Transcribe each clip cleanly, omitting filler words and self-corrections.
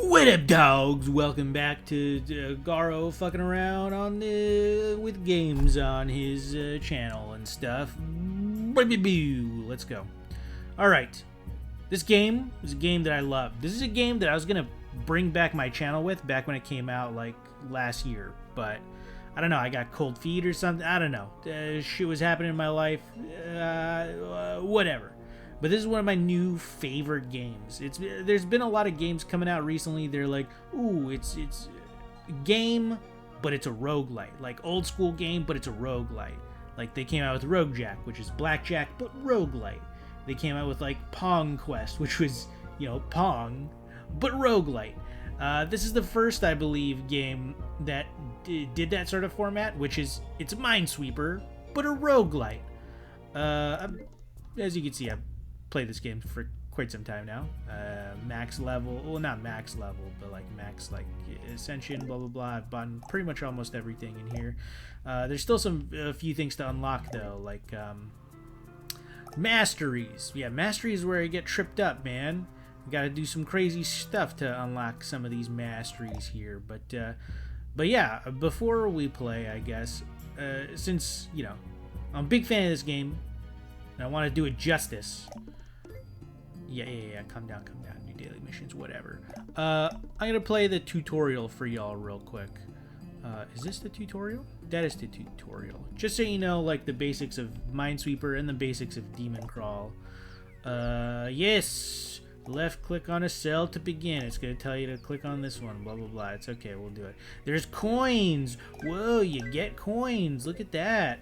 What up, dogs? Welcome back to Garo fucking around on with games on his channel and stuff. Let's go. All right, this game is a game that I love. This is a game that I was gonna bring back my channel with back when it came out like last year, but I don't know. I got cold feet or something. I don't know. Shit was happening in my life. Whatever. But this is one of my new favorite games. There's been a lot of games coming out recently. They're like, ooh, it's a game, but it's a roguelite. Like old school game, but it's a roguelite. Like they came out with Rogue Jack, which is blackjack, but roguelite. They came out with like Pong Quest, which was, you know, Pong, but roguelite. This is the first, I believe, game that did that sort of format, which is, it's a minesweeper, but a roguelite. As you can see, I've played this game for quite some time now. Max level, well, not max level, but like max like ascension, blah blah blah. I've bought pretty much almost everything in here. There's still a few things to unlock though, like masteries. Yeah, masteries is where I get tripped up, man. You gotta do some crazy stuff to unlock some of these masteries here. But yeah, before we play, I guess, since, you know, I'm a big fan of this game and I want to do it justice. Yeah, calm down, do daily missions, whatever. I'm gonna play the tutorial for y'all real quick. Is this the tutorial? That is the tutorial. Just so you know, like, the basics of Minesweeper and the basics of Demoncrawl. Yes! Left click on a cell to begin. It's gonna tell you to click on this one, blah blah blah. It's okay, we'll do it. There's coins! Whoa, you get coins! Look at that!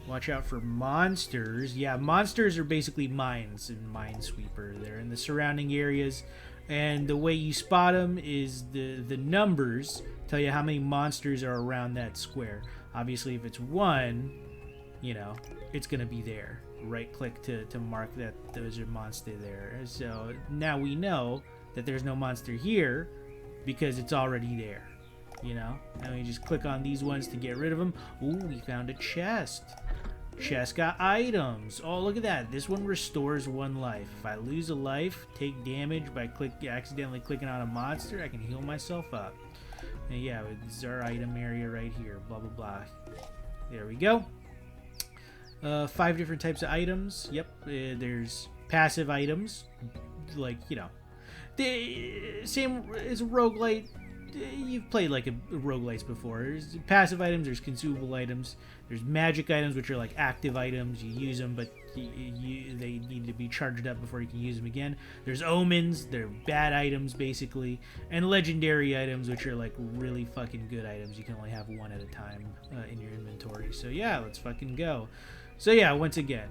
Watch out for monsters. Yeah, monsters are basically mines in Minesweeper. They're in the surrounding areas, and the way you spot them is the numbers tell you how many monsters are around that square. Obviously, if it's one, you know, it's gonna be there. Right click to mark that there's a monster there. So now we know that there's no monster here because it's already there. You know, now we just click on these ones to get rid of them. Ooh, we found a chest. Chest got items. Oh, look at that. This one restores 1 life. If I lose a life, take damage by accidentally clicking on a monster, I can heal myself up. And yeah, this is our item area right here. Blah, blah, blah. There we go. 5 different types of items. Yep, there's passive items. Like, you know, the same as a roguelite. You've played like roguelites before. There's passive items, there's consumable items, there's magic items, which are like active items. You use them, but they need to be charged up before you can use them again. There's omens, they're bad items basically, and legendary items, which are like really fucking good items. You can only have one at a time in your inventory. So yeah, let's fucking go. So yeah, once again,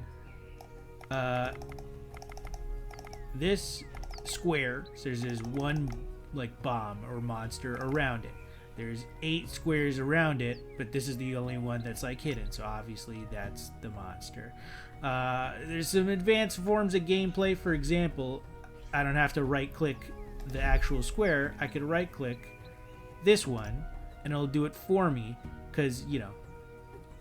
this square, so there's one like bomb or monster around it. There's 8 squares around it, but this is the only one that's like hidden, so obviously that's the monster. There's some advanced forms of gameplay. For example, I don't have to right click the actual square. I could right click this one and it'll do it for me, because, you know,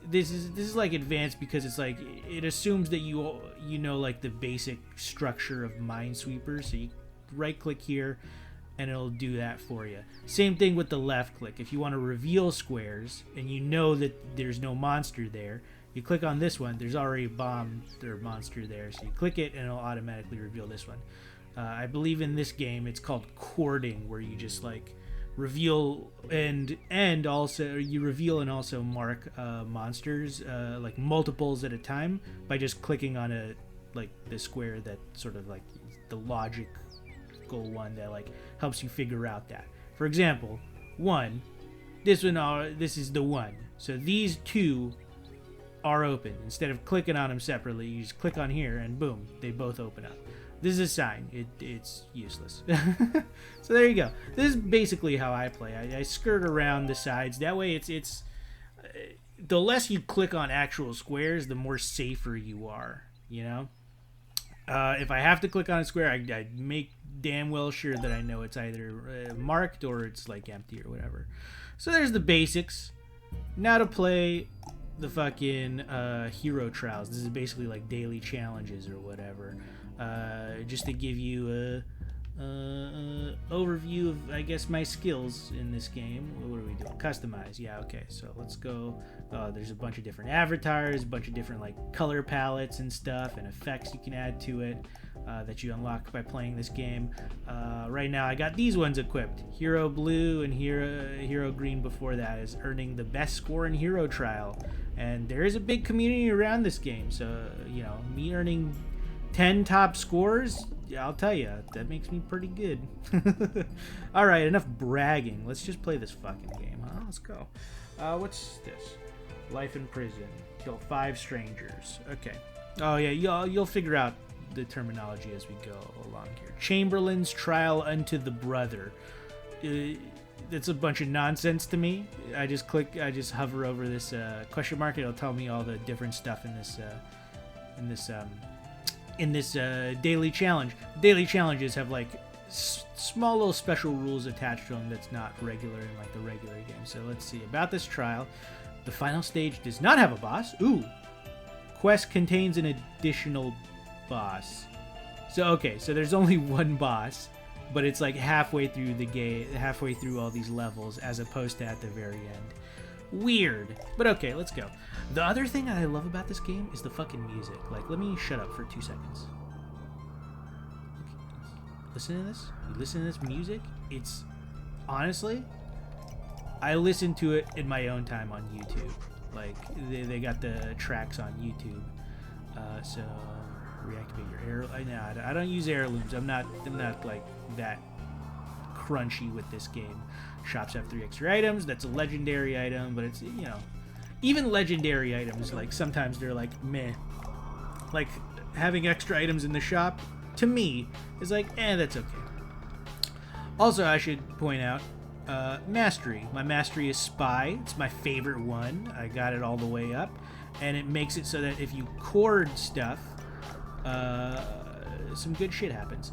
this is like advanced because it's like it assumes that you know like the basic structure of Minesweeper. So you right click here and it'll do that for you. Same thing with the left click. If you want to reveal squares and you know that there's no monster there, you click on this one. There's already a bomb or monster there, so you click it and it'll automatically reveal this one. I believe in this game it's called courting, where you just like reveal and also you reveal and also mark monsters like multiples at a time by just clicking on a like the square that sort of like the logical one that like helps you figure out that. For example, 1, this is the 1. So these 2 are open. Instead of clicking on them separately, you just click on here and boom, they both open up. This is a sign. It's useless. So there you go. This is basically how I play. I skirt around the sides. That way it's the less you click on actual squares, the more safer you are, you know? If I have to click on a square, I make damn well sure that I know it's either marked or it's like empty or whatever. So there's the basics. Now to play the fucking hero trials. This is basically like daily challenges or whatever. Just to give you overview of, I guess, my skills in this game. What are we doing? Customize. Yeah, okay. So let's go. There's a bunch of different avatars, a bunch of different like color palettes and stuff, and effects you can add to it that you unlock by playing this game. Right now, I got these ones equipped. Hero Blue and Hero Green before that is earning the best score in Hero Trial, and there is a big community around this game. So you know, me earning 10 top scores, I'll tell you, that makes me pretty good. Alright, enough bragging. Let's just play this fucking game, huh? Let's go. What's this? Life in prison. Kill 5 strangers. Okay. Oh yeah, you'll figure out the terminology as we go along here. Chamberlain's trial unto the brother. That's a bunch of nonsense to me. I just hover over this question mark. It'll tell me all the different stuff in this daily challenge. Daily challenges have like small little special rules attached to them that's not regular in like the regular game. So let's see about this trial. The final stage does not have a boss. Ooh, quest contains an additional boss. So okay, so there's only one boss, but it's like halfway through the game, halfway through all these levels, as opposed to at the very end. Weird, but okay, let's go. The other thing I love about this game is the fucking music. Like, let me shut up for 2 seconds. Listen to this. You listen to this music. It's honestly, I listen to it in my own time on YouTube. Like, they got the tracks on YouTube. So reactivate your heirloom. I don't use heirlooms. I'm not like that crunchy with this game. Shops have 3 extra items. That's a legendary item, but it's, you know, even legendary items, like sometimes they're like meh. Like having extra items in the shop to me is like, that's okay. Also, I should point out mastery. My mastery is spy. It's my favorite one. I got it all the way up, and it makes it so that if you cord stuff, some good shit happens.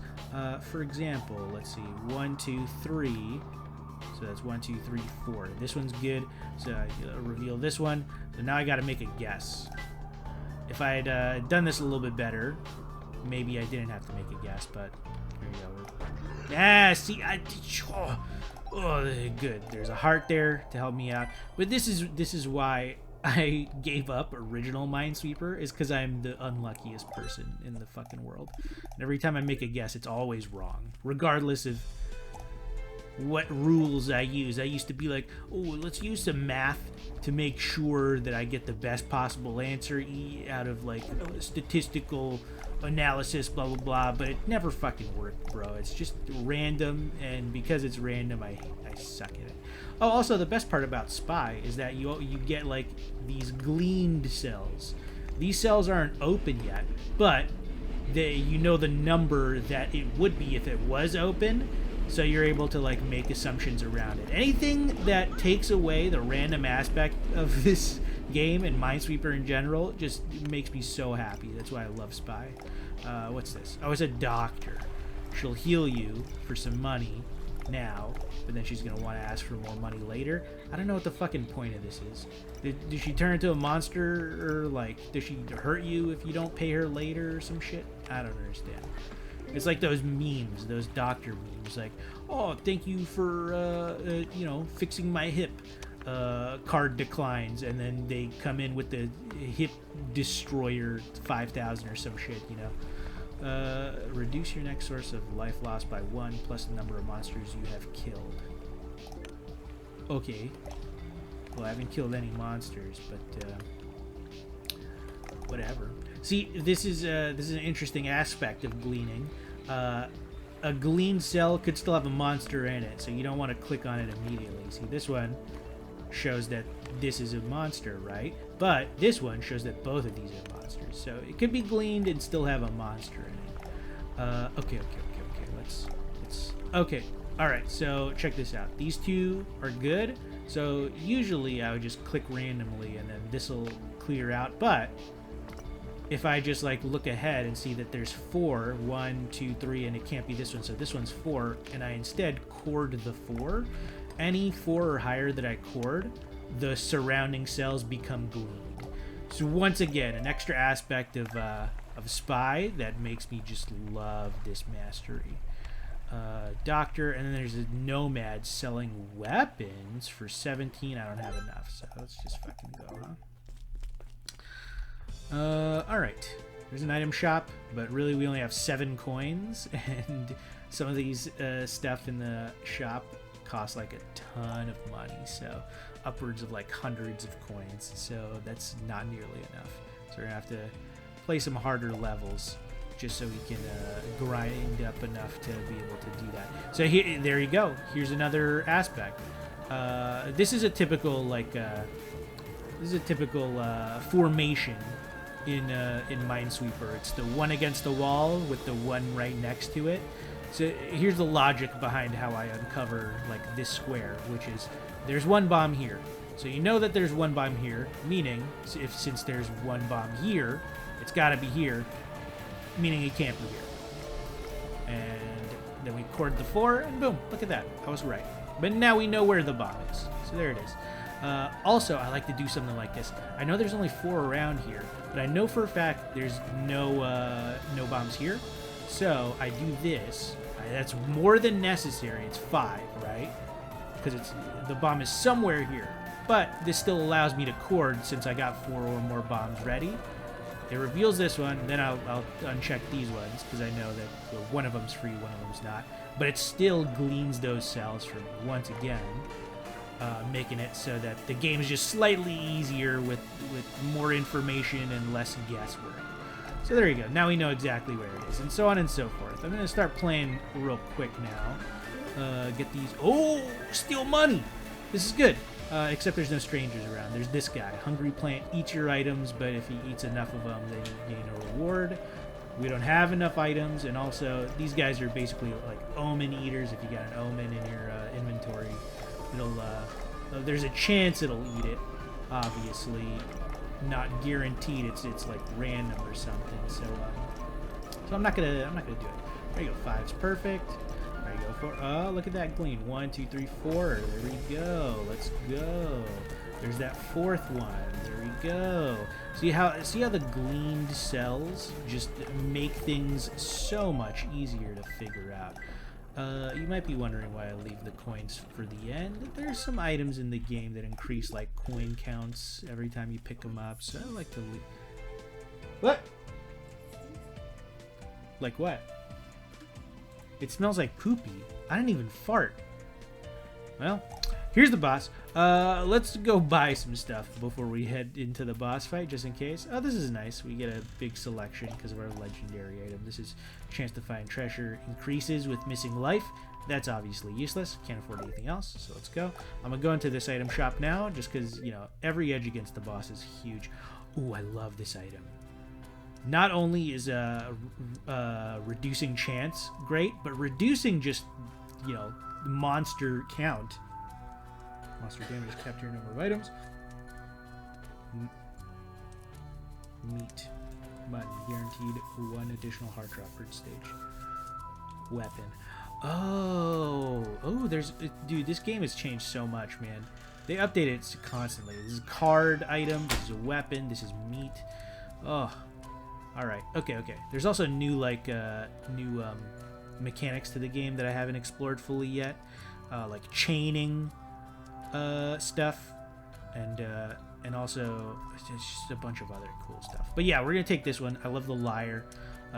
For example, let's see, 1, 2, 3. So that's 1, 2, 3, 4. This one's good. So I reveal this one. So now I got to make a guess. If I had done this a little bit better, maybe I didn't have to make a guess. But here we go. See, good. There's a heart there to help me out. But this is why I gave up original Minesweeper, is because I'm the unluckiest person in the fucking world. And every time I make a guess, it's always wrong, regardless of what rules I use. I used to be like, oh, let's use some math to make sure that I get the best possible answer out of like statistical analysis, blah blah blah, but it never fucking worked, bro. It's just random, and because it's random, I suck at it. Oh, also the best part about spy is that you get like these gleaned cells. These cells aren't open yet, but you know the number that it would be if it was open. So you're able to like make assumptions around it. Anything that takes away the random aspect of this game and Minesweeper in general just makes me so happy. That's why I love Spy. What's this? Oh, it's a doctor. She'll heal you for some money now, but then she's gonna want to ask for more money later. I don't know what the fucking point of this is. Did she turn into a monster, or like does she hurt you if you don't pay her later or some shit? I don't understand. It's like those memes, those doctor memes, like, oh, thank you for, fixing my hip. Card declines, and then they come in with the hip destroyer 5,000 or some shit, you know. Reduce your next source of life lost by 1 plus the number of monsters you have killed. Okay. Well, I haven't killed any monsters, but, whatever. See, this is an interesting aspect of gleaning. A gleaned cell could still have a monster in it, so you don't want to click on it immediately. See, this one shows that this is a monster, right? But this one shows that both of these are monsters, so it could be gleaned and still have a monster in it. Okay. Okay. All right. So check this out. These two are good. So usually I would just click randomly, and then this will clear out, but if I just like look ahead and see that there's 4, 1, 2, 3, and it can't be this one, so this one's 4, and I instead cord the 4, any 4 or higher that I cord, the surrounding cells become gleaned. So once again, an extra aspect of Spy that makes me just love this mastery. Doctor, and then there's a nomad selling weapons for 17. I don't have enough, so let's just fucking go, huh? Alright. There's an item shop, but really we only have 7 coins, and some of these stuff in the shop cost like a ton of money, so upwards of like hundreds of coins, so that's not nearly enough. So we're gonna have to play some harder levels just so we can grind up enough to be able to do that. So here, there you go. Here's another aspect. This is a typical formation in Minesweeper. It's the one against the wall with the one right next to it. So here's the logic behind how I uncover like this square, which is there's one bomb here. So you know that there's one bomb here, meaning since there's one bomb here, it's got to be here, meaning it can't be here. And then we cord the floor, and boom, look at that. I was right. But now we know where the bomb is. So there it is. Also, I like to do something like this. I know there's only 4 around here, but I know for a fact there's no bombs here. So I do this. That's more than necessary. It's 5, right? Because the bomb is somewhere here. But this still allows me to cord since I got 4 or more bombs ready. It reveals this one, then I'll uncheck these ones because I know that one of them's free, one of them's not. But it still gleans those cells for me once again, making it so that the game is just slightly easier with more information and less guesswork. So there you go. Now we know exactly where it is, and so on and so forth. I'm going to start playing real quick now. Get these. Oh, steal money! This is good. Except there's no strangers around. There's this guy. Hungry plant eats your items, but if he eats enough of them, then you gain a reward. We don't have enough items, and also these guys are basically like omen eaters. If you got an omen in your inventory, it'll there's a chance it'll eat it. Obviously, not guaranteed. It's like random or something. So I'm not gonna do it. There you go. 5's perfect. There you go. 4. Oh, look at that glean. 1, 2, 3, 4. There we go. Let's go. There's that 4th one. There we go. See how the gleaned cells just make things so much easier to figure out. You might be wondering why I leave the coins for the end. There's some items in the game that increase like coin counts every time you pick them up, so I like to leave. What? Like what? It smells like poopy. I didn't even fart. Well, here's the boss. Let's go buy some stuff before we head into the boss fight, just in case. Oh, this is nice. We get a big selection because of our legendary item. This is chance to find treasure increases with missing life. That's obviously useless. Can't afford anything else, so let's go. I'm gonna go into this item shop now, just because, you know, every edge against the boss is huge. Ooh, I love this item. Not only is reducing chance great, but reducing just, you know, monster count. Monster damage is captured number of items. Meat. Money. Guaranteed 1 additional heart drop per stage. Weapon. Oh, there's... Dude, this game has changed so much, man. They update it constantly. This is a card item. This is a weapon. This is meat. Oh... Alright, okay. There's also new, mechanics to the game that I haven't explored fully yet. Like chaining stuff. And also just a bunch of other cool stuff. But yeah, we're going to take this one. I love the lyre.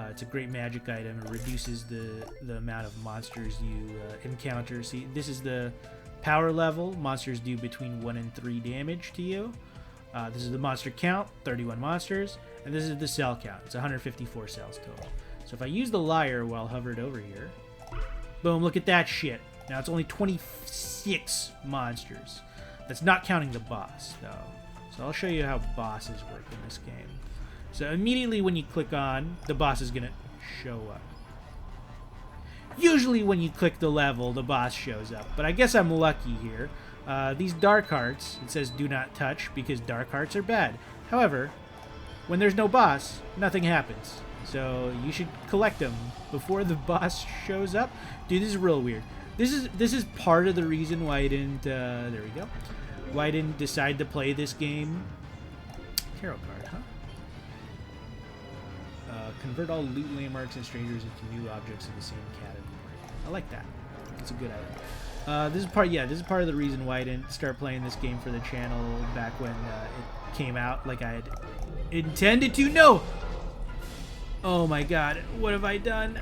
It's a great magic item. It reduces the amount of monsters you encounter. See, this is the power level. Monsters do between 1 and 3 damage to you. This is the monster count, 31 monsters, and this is the cell count. It's 154 cells total. So if I use the lyre while hovered over here, boom, look at that shit. Now it's only 26 monsters. That's not counting the boss, though. So I'll show you how bosses work in this game. So immediately when you click on, the boss is going to show up. Usually when you click the level, the boss shows up, but I guess I'm lucky here. These dark hearts, it says do not touch because dark hearts are bad. However, when there's no boss, nothing happens. So you should collect them before the boss shows up. Dude, this is real weird. This is part of the reason why I didn't, there we go. Why I didn't decide to play this game. Tarot card, huh? Convert all loot landmarks and strangers into new objects in the same category. I like that. It's a good item. This is part of the reason why I didn't start playing this game for the channel back when it came out, like I had intended to. No! Oh my god, what have I done?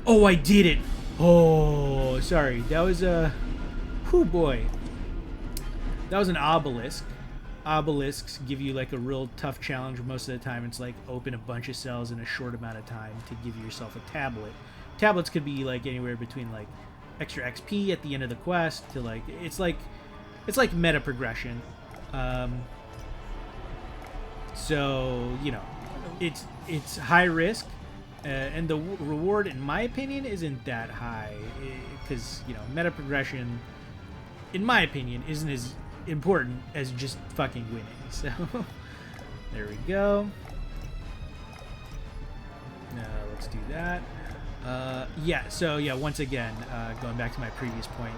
Oh, I did it! Oh, sorry. That was whew, boy. That was an obelisk. Obelisks give you like a real tough challenge. Most of the time it's like open a bunch of cells in a short amount of time to give yourself a tablet. Tablets could be like anywhere between like extra XP at the end of the quest to like it's like meta progression. So, you know, it's high risk, and the reward, in my opinion, isn't that high, because, you know, meta progression, in my opinion, isn't as important as just fucking winning. So, there we go. Let's do that. Once again, going back to my previous point,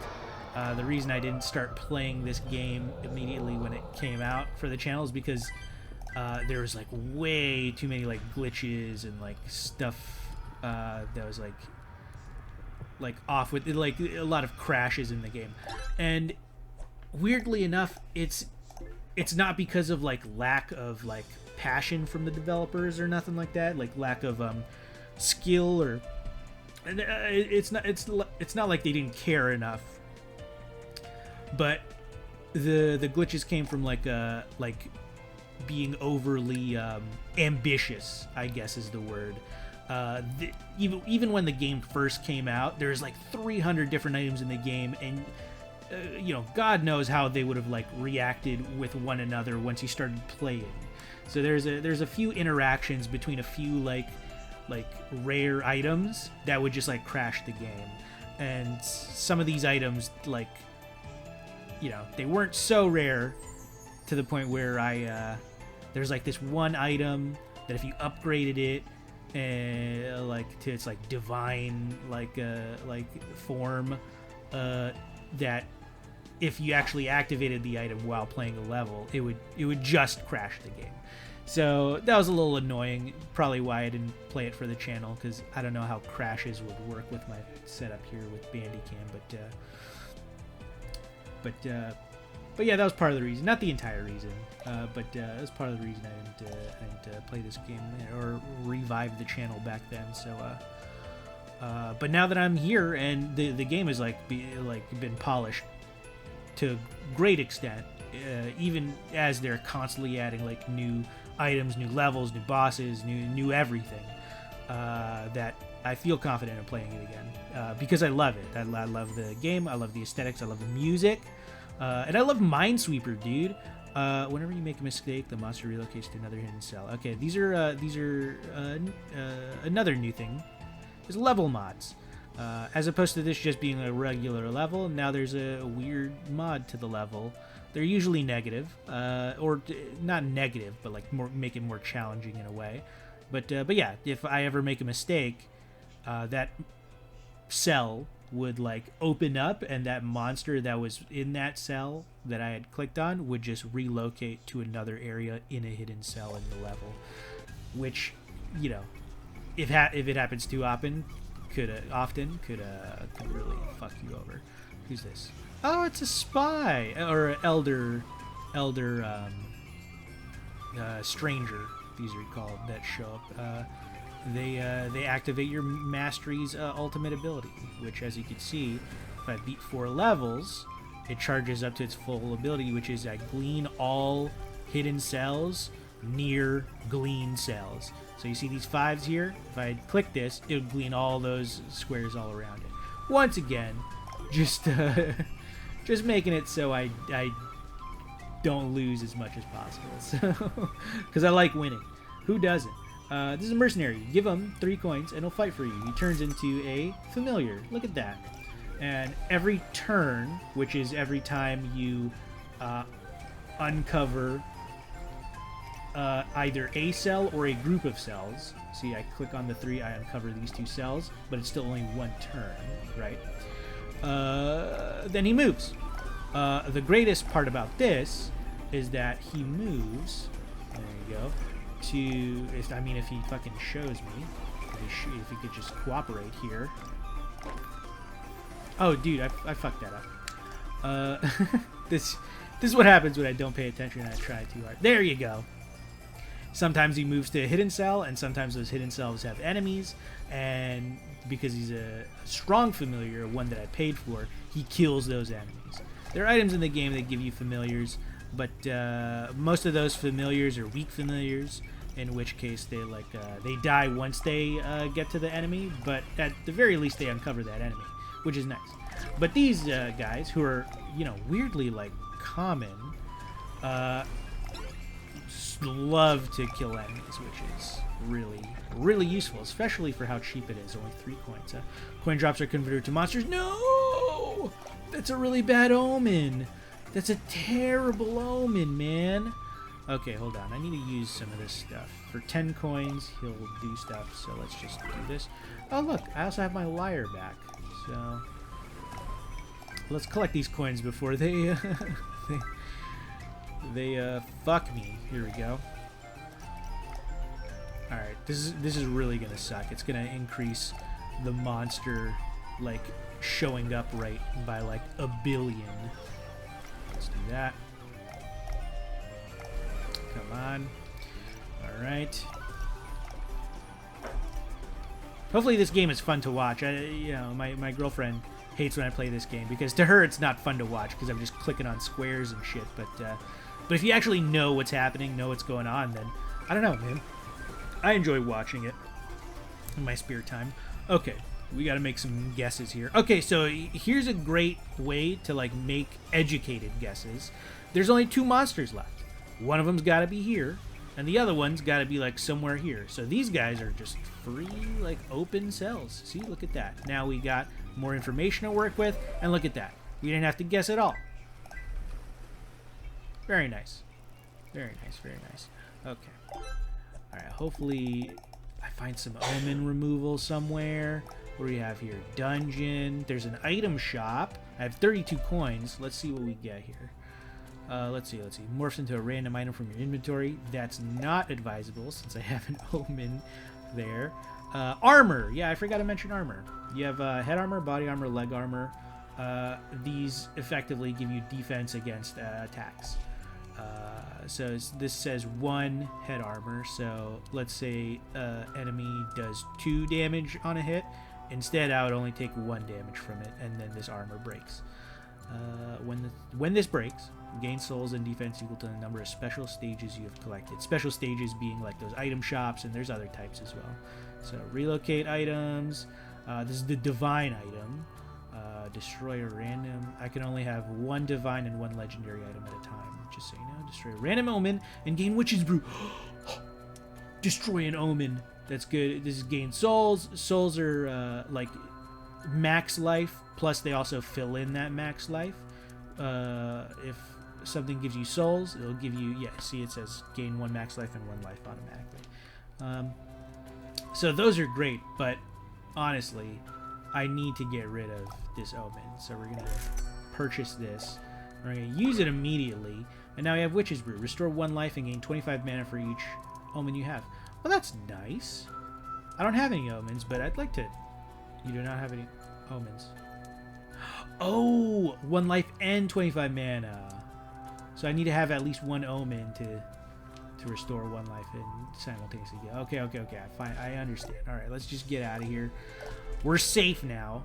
the reason I didn't start playing this game immediately when it came out for the channel is because there was like way too many like glitches and like stuff that was like off with like a lot of crashes in the game. And weirdly enough, it's not because of like lack of like passion from the developers or nothing like that, like lack of skill, or it's not like they didn't care enough, but the glitches came from like being overly ambitious, I guess is the word. Even when the game first came out, there's like 300 different items in the game, and you know, God knows how they would have like reacted with one another once you started playing. So there's a few interactions between a few like rare items that would just like crash the game. And some of these items, like, you know, they weren't so rare to the point where there's like this one item that if you upgraded it and like to its like divine like form, that if you actually activated the item while playing a level, it would just crash the game. So that was a little annoying, probably why I didn't play it for the channel, because I don't know how crashes would work with my setup here with Bandicam, but yeah, that was part of the reason, not the entire reason, but that was part of the reason I didn't play this game or revive the channel back then. So but now that I'm here and the game has been polished to a great extent, even as they're constantly adding like new items, new levels, new bosses, new everything, that I feel confident in playing it again, because I love it. I love the game, I love the aesthetics, I love the music, and I love Minesweeper, dude. Whenever you make a mistake, the monster relocates to another hidden cell. Okay, these are another new thing. There's level mods. As opposed to this just being a regular level, now there's a weird mod to the level. They're usually negative, or not negative, but like make it more challenging in a way. But yeah, if I ever make a mistake, that cell would like open up, and that monster that was in that cell that I had clicked on would just relocate to another area in a hidden cell in the level. Which, you know, if it happens too often, could really fuck you over. Who's this? Oh, it's a spy or elder stranger. These are called that show up. They activate your mastery's ultimate ability, which, as you can see, if I beat 4 levels, it charges up to its full ability, which is I glean all hidden cells near glean cells. So you see these 5s here? If I click this, it would glean all those squares all around it. Once again, just making it so I don't lose as much as possible. So, because I like winning. Who doesn't? This is a mercenary. Give him 3 coins and he'll fight for you. He turns into a familiar. Look at that. And every turn, which is every time you uncover either a cell or a group of cells. See, I click on the 3, I uncover these 2 cells, but it's still only 1 turn, right? Then he moves. The greatest part about this is that he moves. There you go. to, I mean, if he fucking shows me, if he could just cooperate here. Oh, dude, I fucked that up. This is what happens when I don't pay attention and I try too hard. There you go. Sometimes he moves to a hidden cell, and sometimes those hidden cells have enemies, and because he's a strong familiar, one that I paid for, he kills those enemies. There are items in the game that give you familiars, but most of those familiars are weak familiars, in which case they die once they get to the enemy, but at the very least they uncover that enemy, which is nice. But these guys, who are, you know, weirdly like common, love to kill enemies, which is really useful, especially for how cheap it is. Only 3 coins. Coin drops are converted to monsters. No! That's a really bad omen. That's a terrible omen, man. Okay, hold on. I need to use some of this stuff. For 10 coins, he'll do stuff, so let's just do this. Oh, look, I also have my lyre back. So let's collect these coins before they they fuck me. Here we go. Alright, this is really gonna suck. It's gonna increase the monster, like, showing up right by, like, a billion. Let's do that. Come on. Alright. Hopefully this game is fun to watch. You know, my girlfriend hates when I play this game, because to her it's not fun to watch, because I'm just clicking on squares and shit, but if you actually know what's happening, know what's going on, then, I don't know, man. I enjoy watching it in my spare time. Okay, we gotta make some guesses here. Okay, so here's a great way to, like, make educated guesses. There's only 2 monsters left. One of them's gotta be here, and the other one's gotta be, like, somewhere here. So these guys are just free, like, open cells. See, look at that. Now we got more information to work with, and look at that. We didn't have to guess at all. Very nice. Very nice, very nice. Okay. Alright, hopefully I find some omen removal somewhere. What do we have here? Dungeon. There's an item shop. I have 32 coins. Let's see what we get here. Let's see. Morphs into a random item from your inventory. That's not advisable since I have an omen there. Armor. Yeah, I forgot to mention armor. You have head armor, body armor, leg armor. These effectively give you defense against attacks. So this says 1 head armor. So let's say enemy does 2 damage on a hit. Instead, I would only take 1 damage from it, and then this armor breaks. When this breaks, gain souls and defense equal to the number of special stages you have collected. Special stages being like those item shops, and there's other types as well. So relocate items. This is the divine item. Destroy a random. I can only have 1 divine and 1 legendary item at a time. Just so you know, destroy a random omen and gain witch's brew. Destroy an omen. That's good. This is gain souls. Souls are like max life. Plus, they also fill in that max life. If something gives you souls, it'll give you, yeah, see, it says gain 1 max life and 1 life automatically. So those are great, but honestly, I need to get rid of this omen. So we're going to purchase this. We're going to use it immediately. And now we have Witch's Brew. Restore 1 life and gain 25 mana for each omen you have. Well, that's nice. I don't have any omens, but I'd like to... You do not have any omens. Oh! 1 life and 25 mana. So I need to have at least 1 omen to restore 1 life and simultaneously get... Okay. I understand. Alright, let's just get out of here. We're safe now.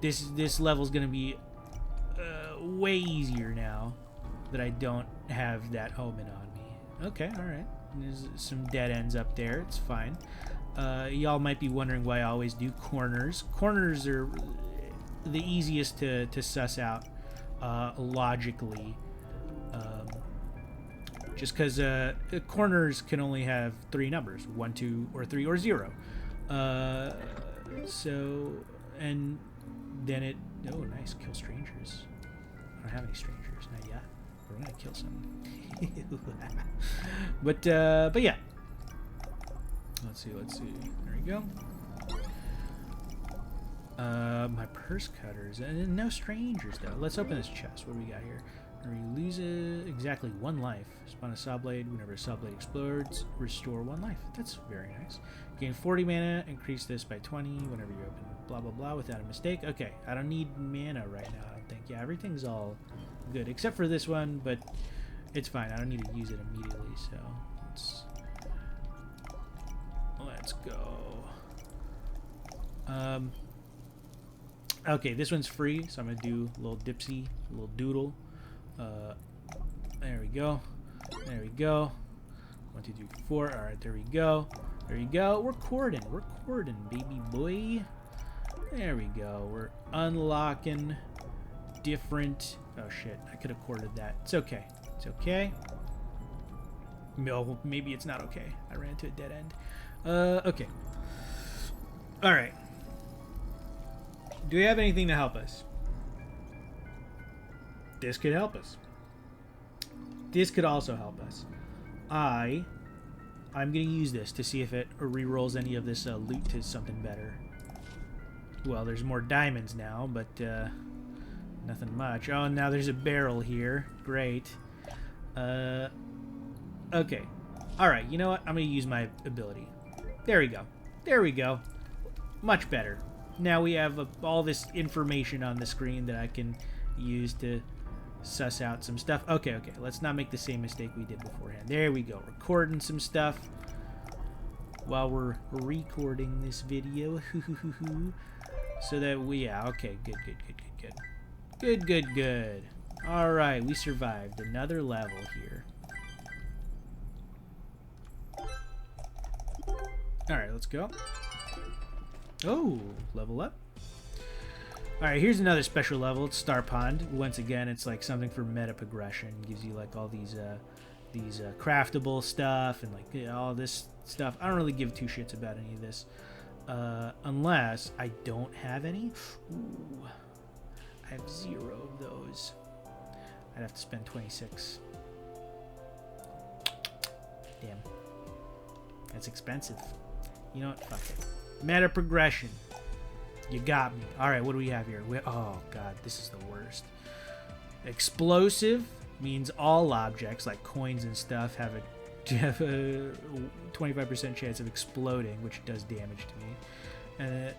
This level's gonna be way easier now that I don't have that omen on me. Okay, alright. There's some dead ends up there. It's fine. Y'all might be wondering why I always do corners. Corners are the easiest to suss out logically. Just because corners can only have 3 numbers. 1, 2, or 3, or 0. So, and then it... Oh, nice. Kill strangers. I don't have any strangers. Not yet. We're going to kill some. But yeah. Let's see. There we go. My purse cutters. And no strangers, though. Let's open this chest. What do we got here? Or you lose exactly 1 life. Spawn a saw blade. Whenever a saw blade explodes, restore 1 life. That's very nice. Gain 40 mana. Increase this by 20 whenever you open blah blah blah without a mistake. Okay, I don't need mana right now, I don't think. Yeah, everything's all good except for this one, but it's fine. I don't need to use it immediately, so let's go. Okay, this one's free, so I'm gonna do a little dipsy, a little doodle. There we go. There we go. 1, 2, 3, 4. All right, there we go. There you go. We're cording, baby boy. There we go. We're unlocking different. Oh shit! I could have corded that. It's okay. It's okay. No, maybe it's not okay. I ran into a dead end. Okay. All right. Do we have anything to help us? This could help us. This could also help us. I'm gonna use this to see if it re-rolls any of this loot to something better. Well, there's more diamonds now, but nothing much. Oh, now there's a barrel here. Great. Okay. Alright, you know what? I'm gonna use my ability. There we go. There we go. Much better. Now we have all this information on the screen that I can use to suss out some stuff. Okay, let's not make the same mistake we did beforehand. There we go, recording some stuff while we're recording this video. So that we, yeah, okay, good. All right, we survived another level here. All right, let's go. Oh, level up. Alright, here's another special level. It's Star Pond. Once again, it's like something for meta progression. It gives you like all these craftable stuff and like all this stuff. I don't really give 2 shits about any of this. Unless I don't have any. Ooh, I have 0 of those. I'd have to spend 26. Damn. That's expensive. You know what? Fuck it. Meta progression. You got me. Alright, what do we have here? Oh, God, this is the worst. Explosive means all objects, like coins and stuff, have a 25% chance of exploding, which does damage to me.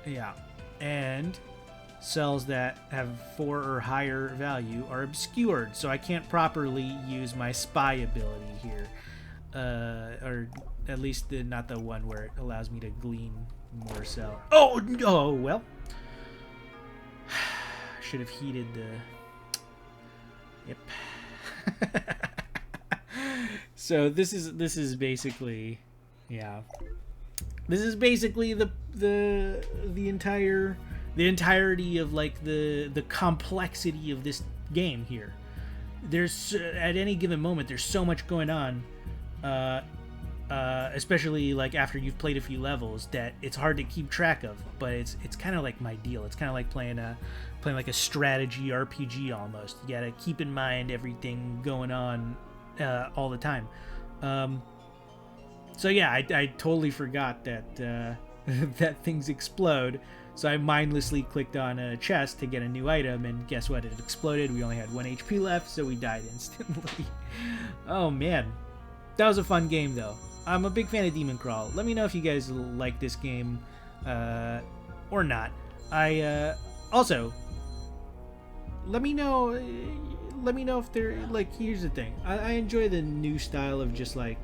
Yeah. And cells that have 4 or higher value are obscured, so I can't properly use my spy ability here. Or at least not the one where it allows me to glean more cell. Oh no! Well, should have heated the. Yep. So this is basically, yeah. This is basically the entirety of like the complexity of this game here. There's at any given moment there's so much going on. Especially like after you've played a few levels, that it's hard to keep track of, but it's kind of like my deal. It's kind of like playing like a strategy RPG almost. You gotta keep in mind everything going on all the time. So yeah, I totally forgot that that things explode. So I mindlessly clicked on a chest to get a new item, and guess what? It exploded. We only had 1 HP left, so we died instantly. Oh man. That was a fun game, though. I'm a big fan of Demoncrawl. Let me know if you guys like this game or not. Also, let me know if they're like. Here's the thing. I enjoy the new style of just like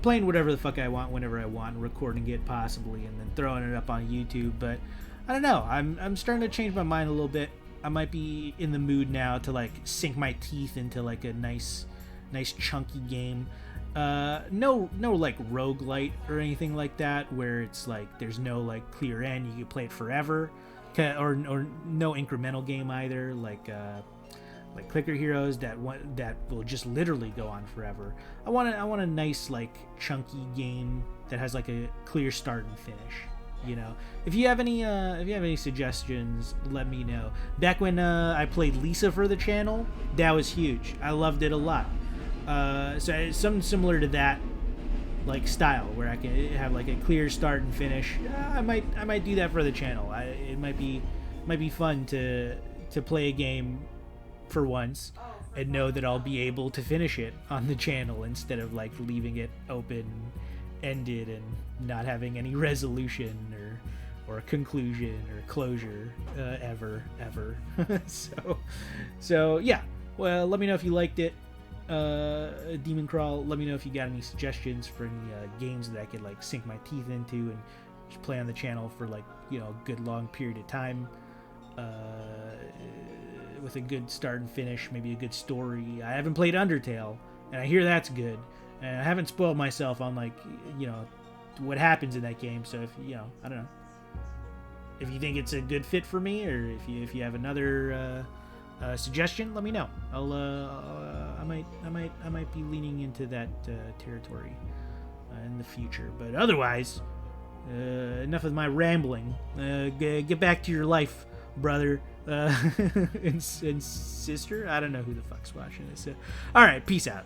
playing whatever the fuck I want whenever I want, recording it possibly, and then throwing it up on YouTube. But I don't know. I'm starting to change my mind a little bit. I might be in the mood now to like sink my teeth into like a nice chunky game. No like roguelite or anything like that where it's like there's no like clear end, you can play it forever, or no incremental game either, like Clicker Heroes that will just literally go on forever. I want a nice like chunky game that has like a clear start and finish. You know, if you have any suggestions, let me know. Back when I played Lisa for the channel, that was huge. I loved it a lot. So something similar to that, like style, where I can have like a clear start and finish. I might do that for the channel. It might be might be fun to play a game for once and know that I'll be able to finish it on the channel instead of like leaving it open ended and not having any resolution or conclusion or closure ever. so yeah, well, let me know if you liked it. Demoncrawl, let me know if you got any suggestions for any games that I could like sink my teeth into and just play on the channel for like, you know, a good long period of time, with a good start and finish, maybe a good story. I haven't played Undertale, and I hear that's good, and I haven't spoiled myself on like, you know, what happens in that game. So if you know, I don't know, if you think it's a good fit for me, or if you have another suggestion, let me know. I might be leaning into that territory in the future. But otherwise, enough of my rambling. Get back to your life, brother and sister. I don't know who the fuck's watching this. All right, peace out.